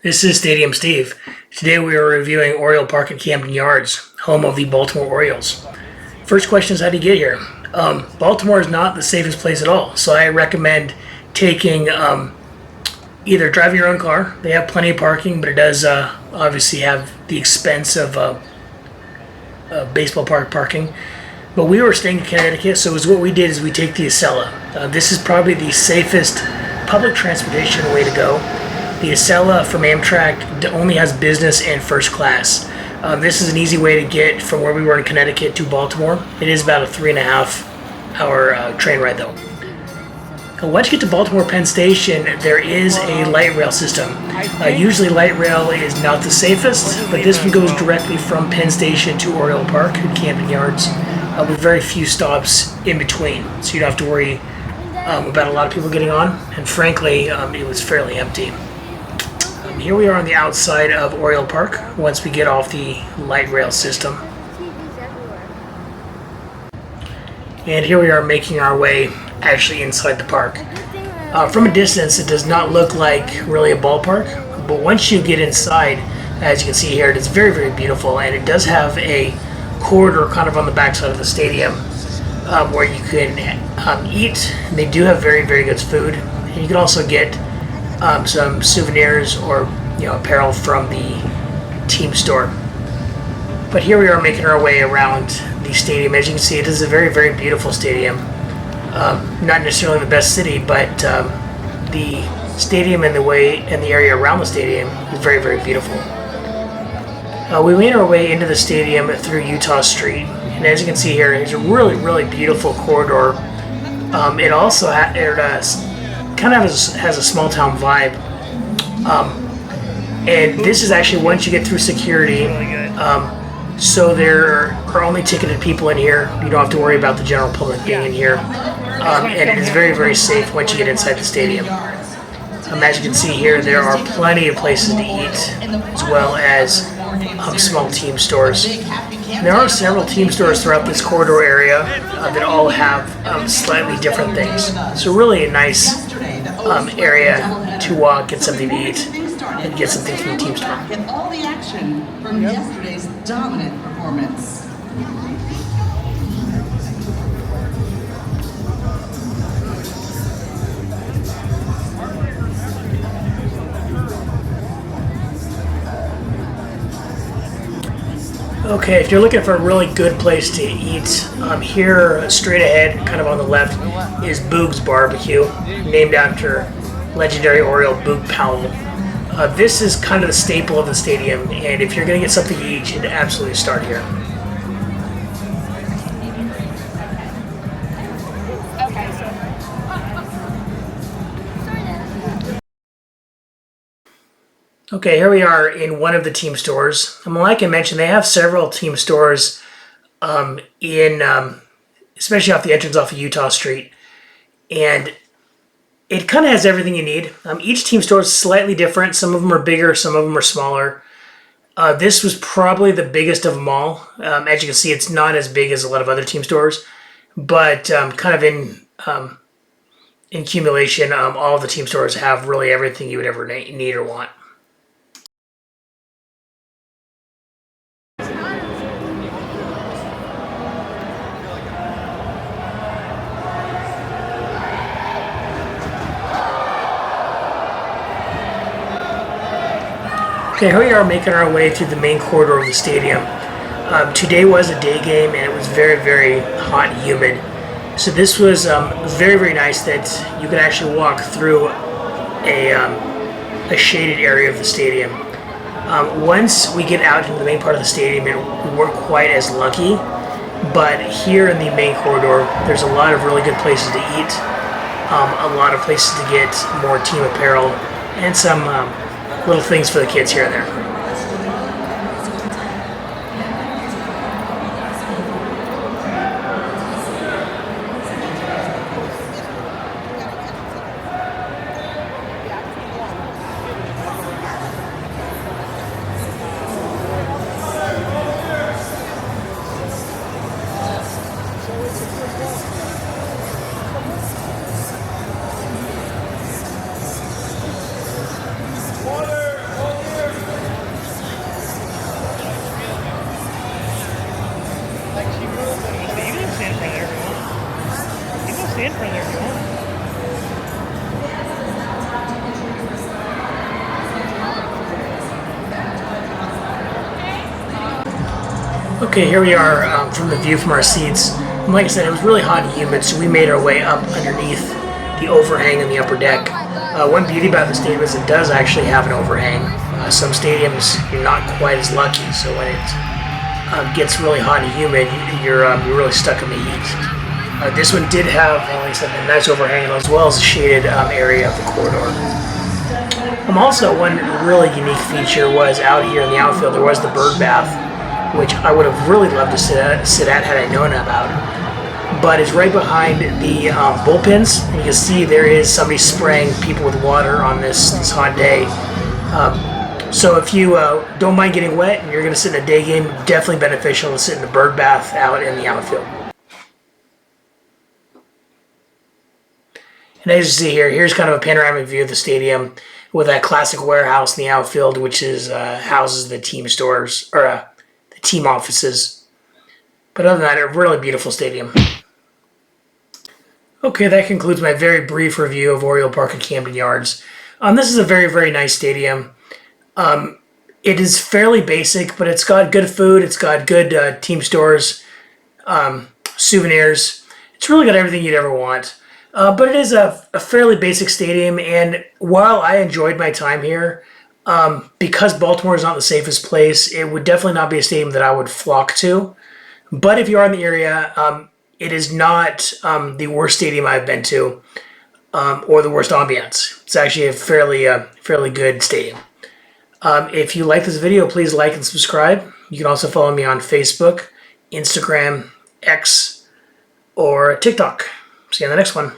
This is Stadium Steve. Today we are reviewing Oriole Park at Camden Yards, home of the Baltimore Orioles. First question is, how do you get here? Baltimore is not the safest place at all, so I recommend taking either driving your own car. They have plenty of parking, but it does obviously have the expense of baseball park parking. But we were staying in Connecticut, so what we did is we take the Acela. This is probably the safest public transportation way to go. The Acela from Amtrak only has business and first class. This is an easy way to get from where we were in Connecticut to Baltimore. It is about a 3.5-hour train ride though. Once you get to Baltimore Penn Station, there is a light rail system. Usually light rail is not the safest, but this one goes directly from Penn Station to Oriole Park at Camden Yards with very few stops in between. So you don't have to worry about a lot of people getting on, and frankly, it was fairly empty. Here we are on the outside of Oriole Park once we get off the light rail system. And here we are making our way actually inside the park. From a distance, it does not look like really a ballpark, but once you get inside, as you can see here, it is very, very beautiful, and it does have a corridor kind of on the backside of the stadium where you can eat. They do have very, very good food, and you can also get some souvenirs or apparel from the team store. But here we are making our way around the stadium. As you can see, it is a very, very beautiful stadium. Not necessarily the best city, but the stadium and the area around the stadium is very, very beautiful. We made our way into the stadium through Utah Street, and as you can see here, it's a really, really beautiful corridor. It also kind of has a small town vibe, and this is actually once you get through security. So there are only ticketed people in here. You don't have to worry about the general public being in here, and it is very, very safe once you get inside the stadium. As you can see here, there are plenty of places to eat, as well as small team stores. There are several team stores throughout this corridor area that all have slightly different things. So really a nice area to walk, get something to eat, and get something from the team store. Get all the action from yesterday's dominant performance. Okay, if you're looking for a really good place to eat, here straight ahead, kind of on the left, is Boog's Barbecue, named after legendary Oriole Boog Powell. This is kind of the staple of the stadium, and if you're going to get something to eat, you should absolutely start here. Okay, here we are in one of the team stores. Like I mentioned, they have several team stores especially off the entrance off of Utah Street. And it kind of has everything you need. Each team store is slightly different. Some of them are bigger, some of them are smaller. This was probably the biggest of them all. As you can see, it's not as big as a lot of other team stores, but kind of in accumulation, all of the team stores have really everything you would ever need or want. Okay, here we are making our way through the main corridor of the stadium. Today was a day game, and it was very, very hot and humid. So this was very, very nice that you could actually walk through a shaded area of the stadium. Once we get out into the main part of the stadium, we weren't quite as lucky, but here in the main corridor, there's a lot of really good places to eat, a lot of places to get more team apparel, and some little things for the kids here and there. Okay, here we are from the view from our seats. And like I said, it was really hot and humid, so we made our way up underneath the overhang in the upper deck. One beauty about the stadium is it does actually have an overhang. Some stadiums you're not quite as lucky, so when it gets really hot and humid, you're really stuck in the heat. This one did have, like I said, a nice overhang as well as a shaded area of the corridor. Also, one really unique feature was out here in the outfield, there was the bird bath, which I would have really loved to sit at had I known about. But it's right behind the bullpens, and you can see there is somebody spraying people with water on this hot day. So if you don't mind getting wet and you're going to sit in a day game, definitely beneficial to sit in the bird bath out in the outfield. And as you see here, here's kind of a panoramic view of the stadium with that classic warehouse in the outfield, which is houses the team stores or the team offices. But other than that, a really beautiful stadium. Okay, that concludes my very brief review of Oriole Park and Camden Yards. This is a very, very nice stadium. It is fairly basic, but it's got good food. It's got good team stores, souvenirs. It's really got everything you'd ever want. But it is a fairly basic stadium, and while I enjoyed my time here, because Baltimore is not the safest place, it would definitely not be a stadium that I would flock to. But if you are in the area, it is not the worst stadium I've been to, or the worst ambiance. It's actually a fairly good stadium. If you like this video, please like and subscribe. You can also follow me on Facebook, Instagram, X, or TikTok. See you on the next one.